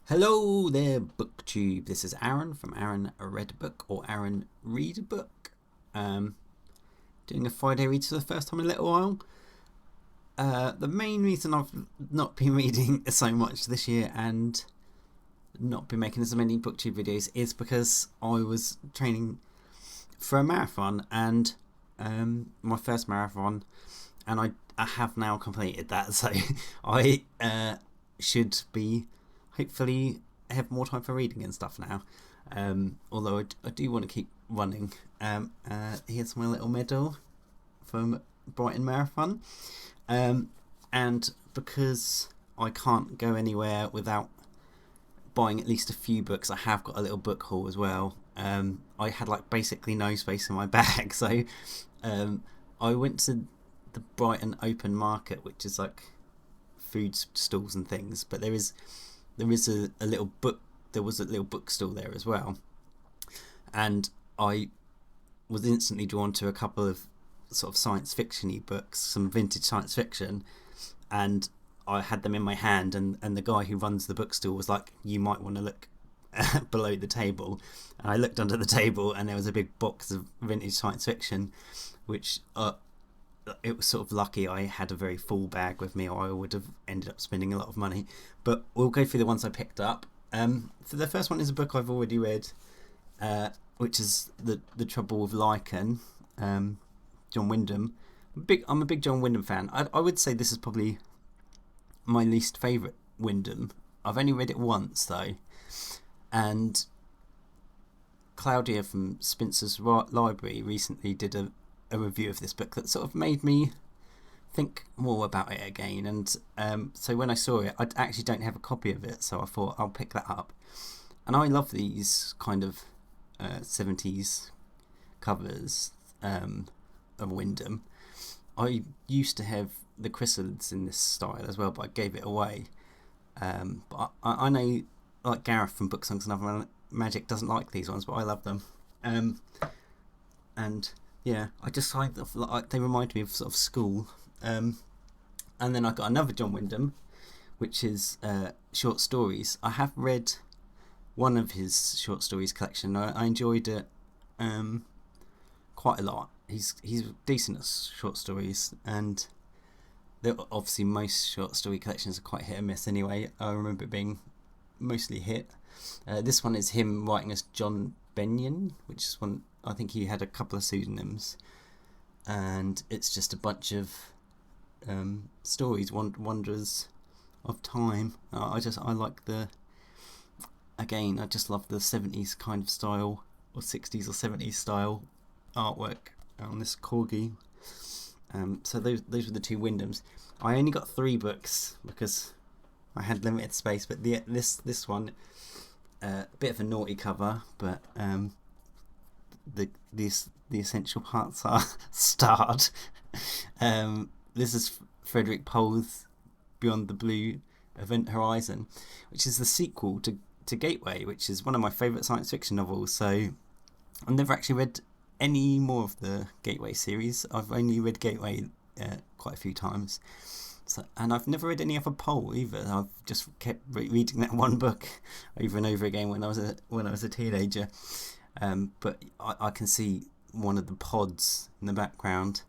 Hello there, BookTube. This is Aaron from Aaron Read Book or Aaron Read a Book. Um, Doing a Friday read for the first time in a little while. The main reason I've not been reading so much this year and not been making as many BookTube videos is because I was training for a marathon and my first marathon, and I have now completed that, so I should be hopefully have more time for reading and stuff now. Although I do want to keep running. Here's my little medal from Brighton Marathon. And because I can't go anywhere without buying at least a few books, I have got a little book haul as well. I had basically no space in my bag, so I went to the Brighton open market, which is food stalls and things, but there is a little book. There was a little bookstall there as well, and I was instantly drawn to a couple of sort of science fiction-y books, some vintage science fiction, and I had them in my hand, and the guy who runs the bookstore was like, "You might want to look below the table." And I looked under the table, and there was a big box of vintage science fiction, which it was sort of lucky I had a very full bag with me, or I would have ended up spending a lot of money. But we'll go through the ones I picked up. So the first one is a book I've already read, which is the Trouble with Lichen, John Wyndham. I'm a big John Wyndham fan. I would say this is probably my least favourite Wyndham. I've only read it once though, and Claudia from Spencer's Library recently did a review of this book that sort of made me think more about it again. And so when I saw it, I actually don't have a copy of it, so I thought I'll pick that up. And I love these kind of 70s covers of Wyndham. I used to have the chrysalids in this style as well, but I gave it away. But I know, like Gareth from Book Songs and Other Magic doesn't like these ones, but I love them. And yeah, I just find they remind me of sort of school. And then I got another John Wyndham, which is short stories. I have read one of his short stories collection. I enjoyed it quite a lot. He's decent at short stories, and obviously most short story collections are quite hit or miss anyway. I remember it being mostly hit. This one is him writing as John Benyon, which is one. I think he had a couple of pseudonyms, and it's just a bunch of stories, wonders of time. I like I just love the 70s kind of style, or 60s or 70s style artwork on this corgi. So those were the two Wyndhams. I only got 3 books because I had limited space, but this one, a bit of a naughty cover, but the essential parts are starred. This is Frederick Pohl's Beyond the Blue Event Horizon, which is the sequel to Gateway, which is one of my favourite science fiction novels. So I've never actually read any more of the Gateway series. I've only read Gateway quite a few times. So, and I've never read any other Pohl either. I've just kept reading that one book over and over again when I was a teenager. But I can see one of the pods in the background.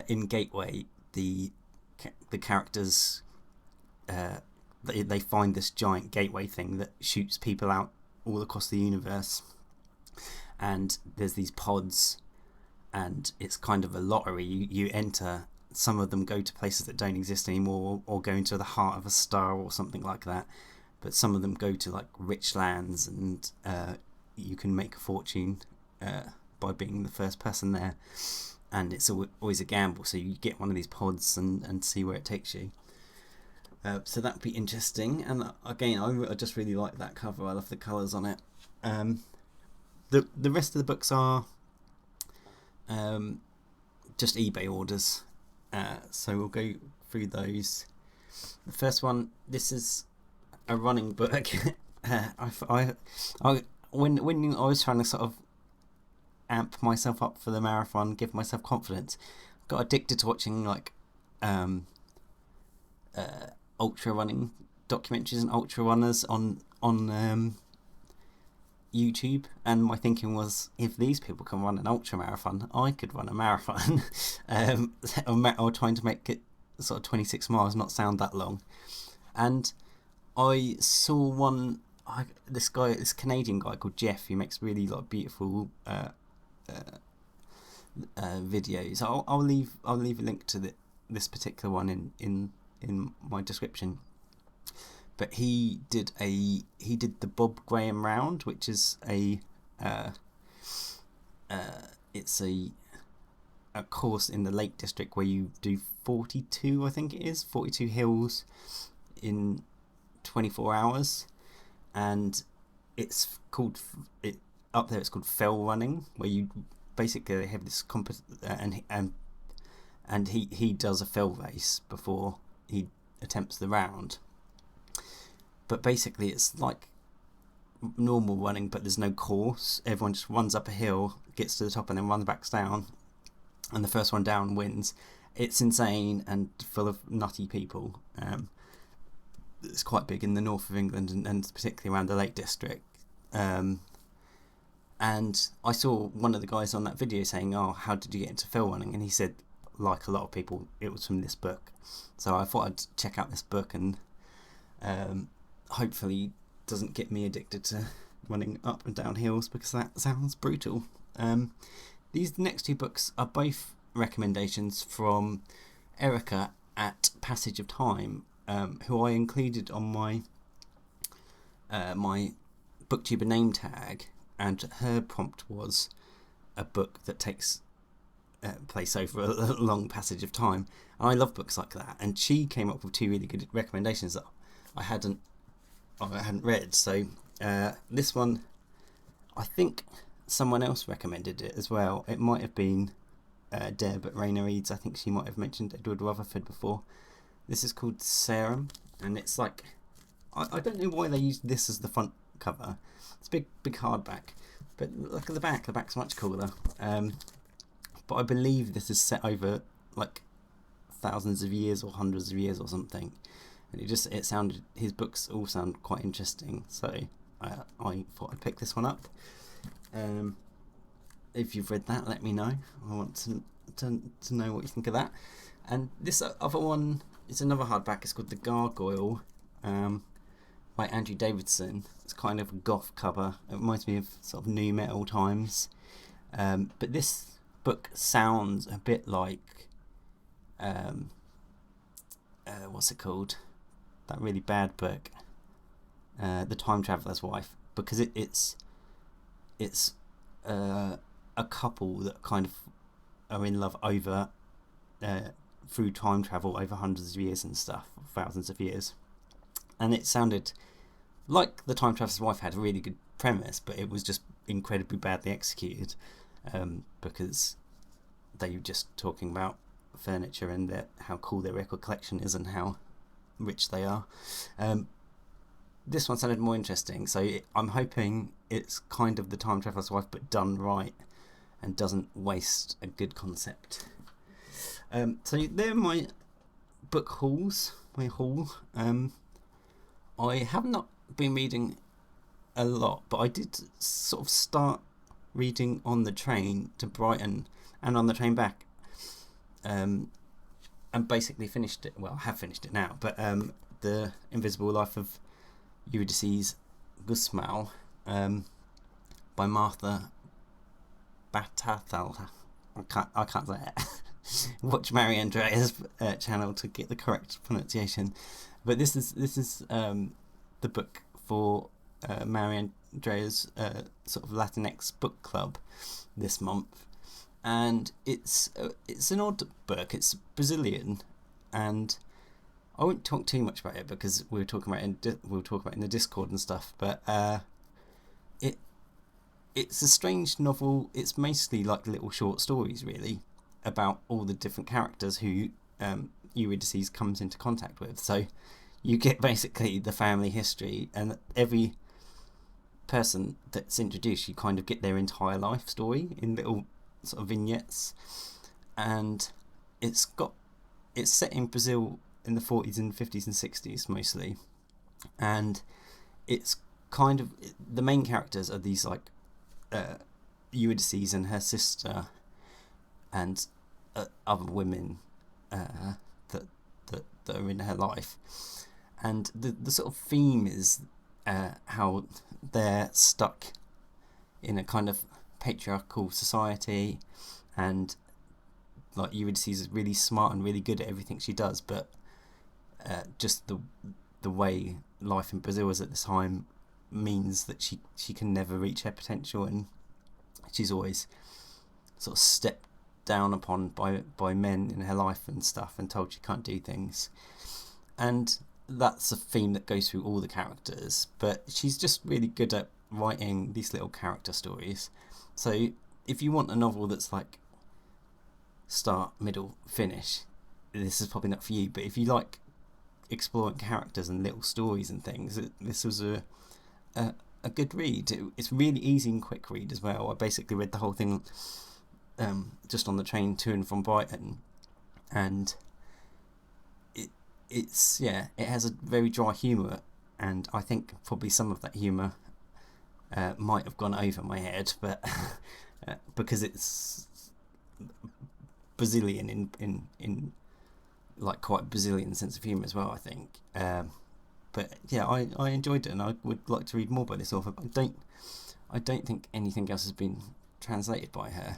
In Gateway, the characters they find this giant gateway thing that shoots people out all across the universe, and there's these pods, and it's kind of a lottery. You enter. Some of them go to places that don't exist anymore, or go into the heart of a star or something like that. But some of them go to rich lands, and you can make a fortune by being the first person there. And it's always a gamble, so you get one of these pods and see where it takes you. So that'd be interesting. And again, I just really like that cover. I love the colours on it. The rest of the books are just eBay orders. So we'll go through those. The first one, this is a running book. When I was trying to sort of amp myself up for the marathon, give myself confidence, got addicted to watching ultra running documentaries and ultra runners on on YouTube, and my thinking was, if these people can run an ultra marathon, I could run a marathon. Or trying to make it sort of 26 miles not sound that long. And I saw this Canadian guy called Jeff, who makes really beautiful videos. I'll leave a link to this particular one in my description. But he did the Bob Graham Round, which is it's a course in the Lake District where you do 42 hills in 24 hours, and it's called up there. It's called fell running, where you basically have this and he does a fell race before he attempts the round. But basically, it's like normal running, but there's no course. Everyone just runs up a hill, gets to the top, and then runs back down, and the first one down wins. It's insane and full of nutty people. It's quite big in the north of England, and particularly around the Lake District. And I saw one of the guys on that video saying, "Oh, how did you get into fell running?" And he said, like a lot of people, it was from this book. So I thought I'd check out this book, and hopefully doesn't get me addicted to running up and down hills, because that sounds brutal. These next two books are both recommendations from Erica at Passage of Time, who I included on my my booktuber name tag, and her prompt was a book that takes place over a long passage of time. And I love books like that, and she came up with two really good recommendations that I hadn't read. So this one, I think someone else recommended it as well. It might have been Deb at Rainer Reads. I think she might have mentioned Edward Rutherford before. This is called Serum, and it's like, I don't know why they used this as the front cover. It's big hardback, but look at the back. The back's much cooler. But I believe this is set over like thousands of years or hundreds of years or something. And it sounded, his books all sound quite interesting, so I thought I'd pick this one up. If you've read that, let me know. I want to know what you think of that. And this other one is another hardback. It's called The Gargoyle, by Andrew Davidson. It's kind of a goth cover. It reminds me of sort of nu metal times. But this book sounds a bit like what's it called? That really bad book, The Time Traveller's Wife, because it's a couple that kind of are in love over through time travel over hundreds of years and stuff, thousands of years. And it sounded like The Time Traveller's Wife had a really good premise, but it was just incredibly badly executed, because they were just talking about furniture and how cool their record collection is and how rich they are. This one sounded more interesting, so I'm hoping it's kind of The Time Traveller's Wife but done right and doesn't waste a good concept. So they're my book hauls. My haul. I have not been reading a lot, but I did sort of start reading on the train to Brighton and on the train back, and basically finished it. Well, I have finished it now, but The Invisible Life of Euridice's Gusmao, by Martha Batalha. I can't say it. Watch Mary Andrea's channel to get the correct pronunciation. But this is the book for Mary Andrea's sort of Latinx book club this month, and it's an odd book. It's Brazilian, and I won't talk too much about it because we'll talk about it in the Discord and stuff. But it's a strange novel. It's mostly like little short stories, really, about all the different characters who Euridice comes into contact with. So you get basically the family history, and every person that's introduced, you kind of get their entire life story in little sort of vignettes. And it's set in Brazil in the 40s and 50s and 60s mostly, and it's kind of the main characters are these like Euridice and her sister and other women that are in her life, and the sort of theme is how they're stuck in a kind of patriarchal society, and like Euridice is really smart and really good at everything she does, but just the way life in Brazil is at the time means that she can never reach her potential, and she's always sort of stepped down upon by men in her life and stuff, and told she can't do things. And that's a theme that goes through all the characters, but she's just really good at writing these little character stories. So if you want a novel that's like start, middle, finish, this is probably not for you. But if you like exploring characters and little stories and things, this was a good read. It's really easy and quick read as well. I basically read the whole thing just on the train to and from Brighton, and it has a very dry humour, and I think probably some of that humour might have gone over my head, but because it's Brazilian in like quite Brazilian sense of humour as well, I think. But yeah, I enjoyed it, and I would like to read more by this author. I don't think anything else has been translated by her,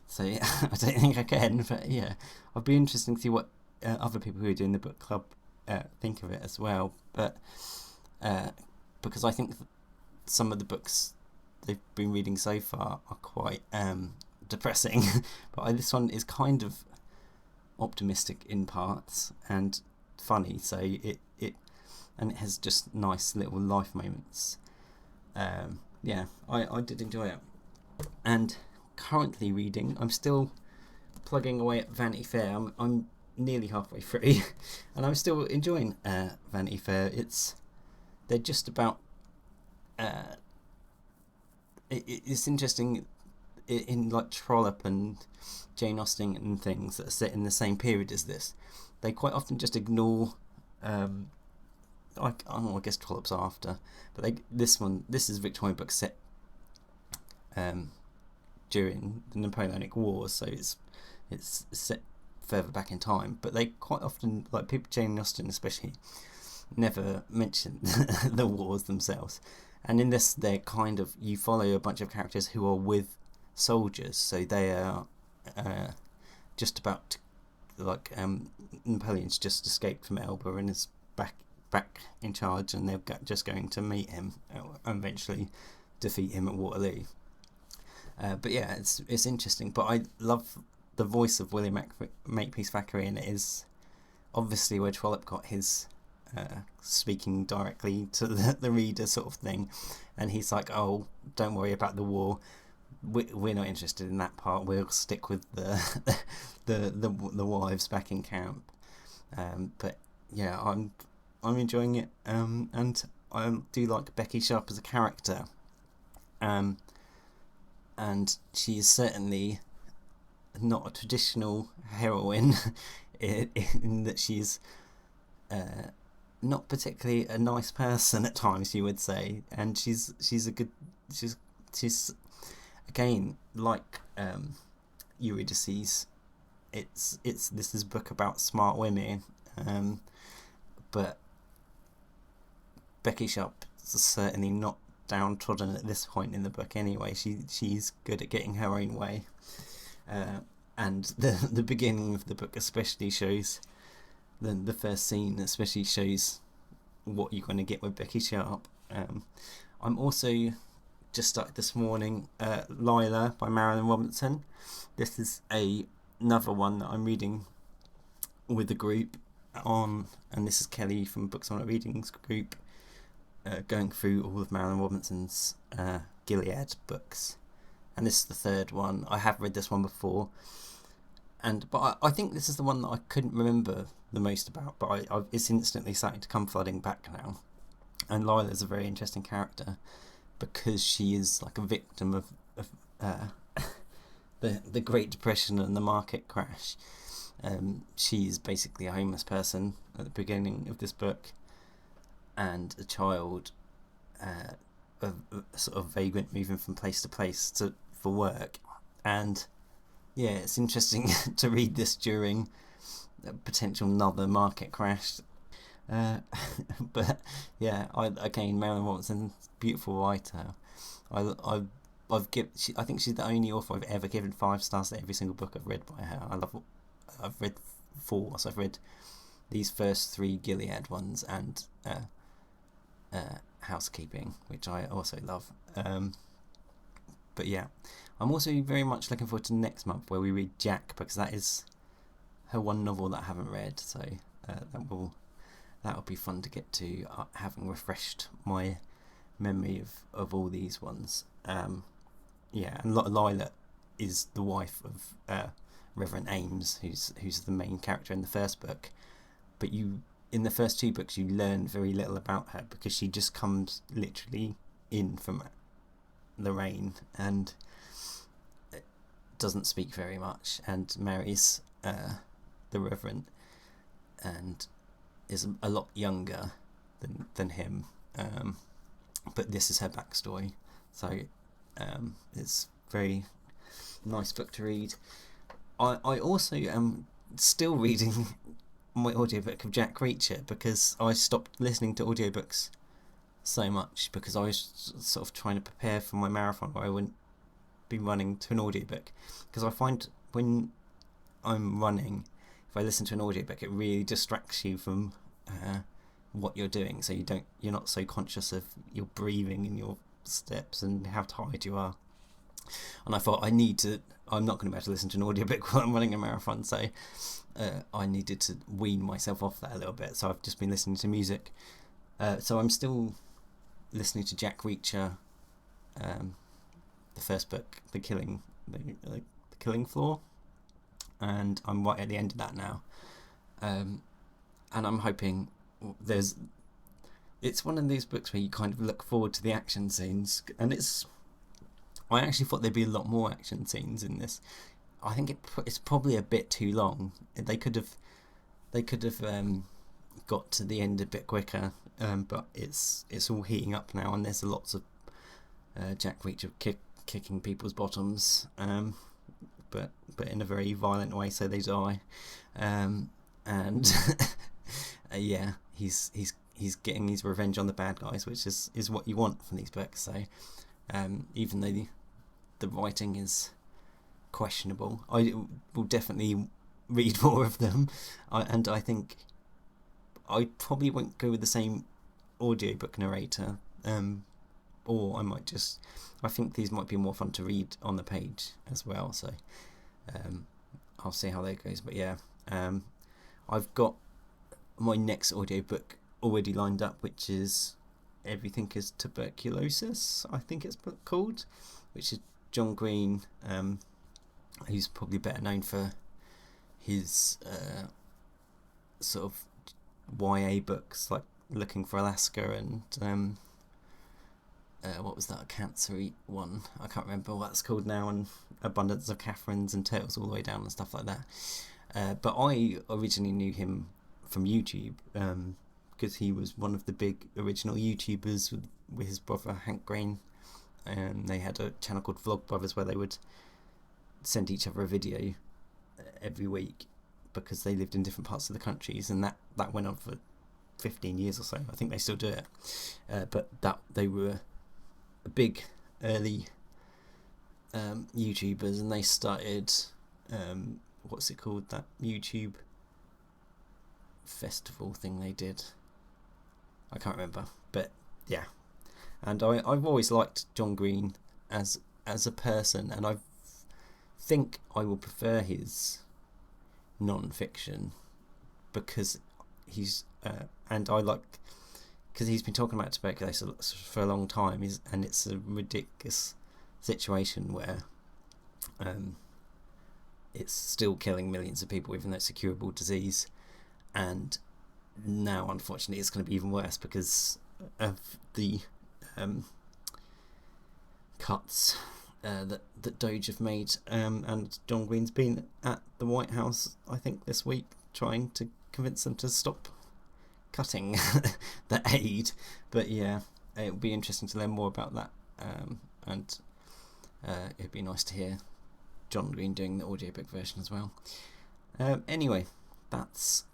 so yeah, I don't think I can. But yeah, I'd be interested to see what other people who are doing the book club think of it as well. But because I think some of the books they've been reading so far are quite depressing, but this one is kind of optimistic in parts and funny, so it has just nice little life moments. Yeah, I did enjoy it. And currently reading, I'm still plugging away at Vanity Fair. I'm nearly halfway through and I'm still enjoying Vanity Fair. They're just about it's interesting in like Trollope and Jane Austen and things that are set in the same period as this. They quite often just ignore I guess Trollope's after, but this is Victorian book set during the Napoleonic Wars, so it's set further back in time, but they quite often, like people, Jane Austen especially, never mention the wars themselves. And in this, they're kind of, you follow a bunch of characters who are with soldiers, so they are just about to, like Napoleon's just escaped from Elba and is back in charge, and they're just going to meet him and eventually defeat him at Waterloo. But yeah, it's interesting. But I love the voice of William Makepeace Thackeray, and it is obviously where Trollope got his speaking directly to the reader sort of thing, and he's like, oh, don't worry about the war, we're not interested in that part, we'll stick with the wives back in camp. But yeah, I'm enjoying it, and I do like Becky Sharp as a character, and she is certainly not a traditional heroine in that she's not particularly a nice person at times, you would say, and she's again, like Euridice, this is a book about smart women, but Becky Sharp is certainly not downtrodden at this point in the book anyway. She's good at getting her own way, and the beginning of the book especially shows, the first scene especially shows what you're going to get with Becky Sharp. I'm also just started this morning Lila by Marilyn Robinson. This is another one that I'm reading with the group on, and this is Kelly from Books on a Readings group going through all of Marilyn Robinson's Gilead books, and this is the third one. I have read this one before, but I think this is the one that I couldn't remember the most about, but it's instantly starting to come flooding back now. And Lila's a very interesting character because she is like a victim of the Great Depression and the market crash. She's basically a homeless person at the beginning of this book, and a child a sort of vagrant moving from place to place for work. And yeah, it's interesting to read this during a potential another market crash. But yeah, Marilyn Watson's beautiful writer. I think she's the only author I've ever given 5 stars to every single book I've read by her. I've read 4, so I've read these first 3 Gilead ones and Housekeeping, which I also love. But yeah, I'm also very much looking forward to next month where we read Jack, because that is her one novel that I haven't read, so that will be fun to get to, having refreshed my memory of all these ones. Yeah, and Lila is the wife of Reverend Ames, who's the main character in the first book. But in the first 2 books, you learn very little about her, because she just comes literally in from the rain and doesn't speak very much, and marries the Reverend, and is a lot younger than him. But this is her backstory, so it's very nice book to read. I also am still reading my audiobook of Jack Reacher, because I stopped listening to audiobooks so much because I was sort of trying to prepare for my marathon where I wouldn't be running to an audiobook, because I find when I'm running, if I listen to an audiobook, it really distracts you from what you're doing, so you're not so conscious of your breathing and your steps and how tired you are. And I thought I'm not going to be able to listen to an audiobook while I'm running a marathon, so I needed to wean myself off that a little bit, so I've just been listening to music. So I'm still listening to Jack Reacher, the first book, The Killing Floor, and I'm right at the end of that now. And I'm hoping it's one of these books where you kind of look forward to the action scenes, and I actually thought there'd be a lot more action scenes in this. I think it's probably a bit too long. They could have got to the end a bit quicker, but it's all heating up now, and there's lots of Jack Reacher kicking people's bottoms, but in a very violent way, so they die. And yeah, he's getting his revenge on the bad guys, which is what you want from these books. So even though the writing is questionable, I will definitely read more of them, and I think I probably won't go with the same audiobook narrator, or I think these might be more fun to read on the page as well, so I'll see how that goes. But yeah, I've got my next audiobook already lined up, which is Everything is Tuberculosis, I think it's called, which is John Green, who's probably better known for his sort of YA books like Looking for Alaska and what was that, a cancer-y one? I can't remember what that's called now, and Abundance of Catherines and Turtles All the Way Down and stuff like that. But I originally knew him from YouTube, because he was one of the big original YouTubers with his brother Hank Green. They had a channel called Vlog Brothers where they would send each other a video every week, because they lived in different parts of the countries, and that went on for 15 years or so. I think they still do it, but they were a big early YouTubers, and they started what's it called, that YouTube festival thing they did, I can't remember, but yeah. And I've always liked John Green as a person, and I think I will prefer his non-fiction, because he's and I like, because he's been talking about tuberculosis for a long time, and it's a ridiculous situation where it's still killing millions of people even though it's a curable disease, and now unfortunately it's going to be even worse because of the cuts that Doge have made, and John Green's been at the White House, I think, this week, trying to convince them to stop cutting the aid. But yeah, it'll be interesting to learn more about that, and it'd be nice to hear John Green doing the audiobook version as well. Anyway, that's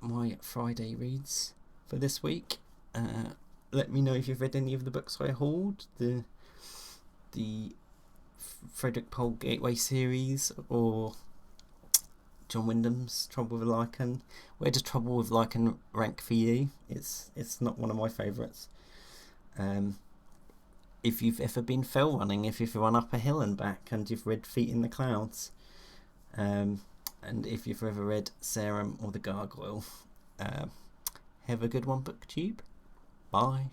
my Friday reads for this week. Let me know if you've read any of the books I hauled, the Frederick Pole Gateway series, or John Wyndham's Trouble with Lycan. Where does Trouble with Lycan rank for you? It's not one of my favourites. If you've ever been fell running, if you've run up a hill and back, and you've read Feet in the Clouds, and if you've ever read Sarum or the Gargoyle, have a good one, BookTube. Bye.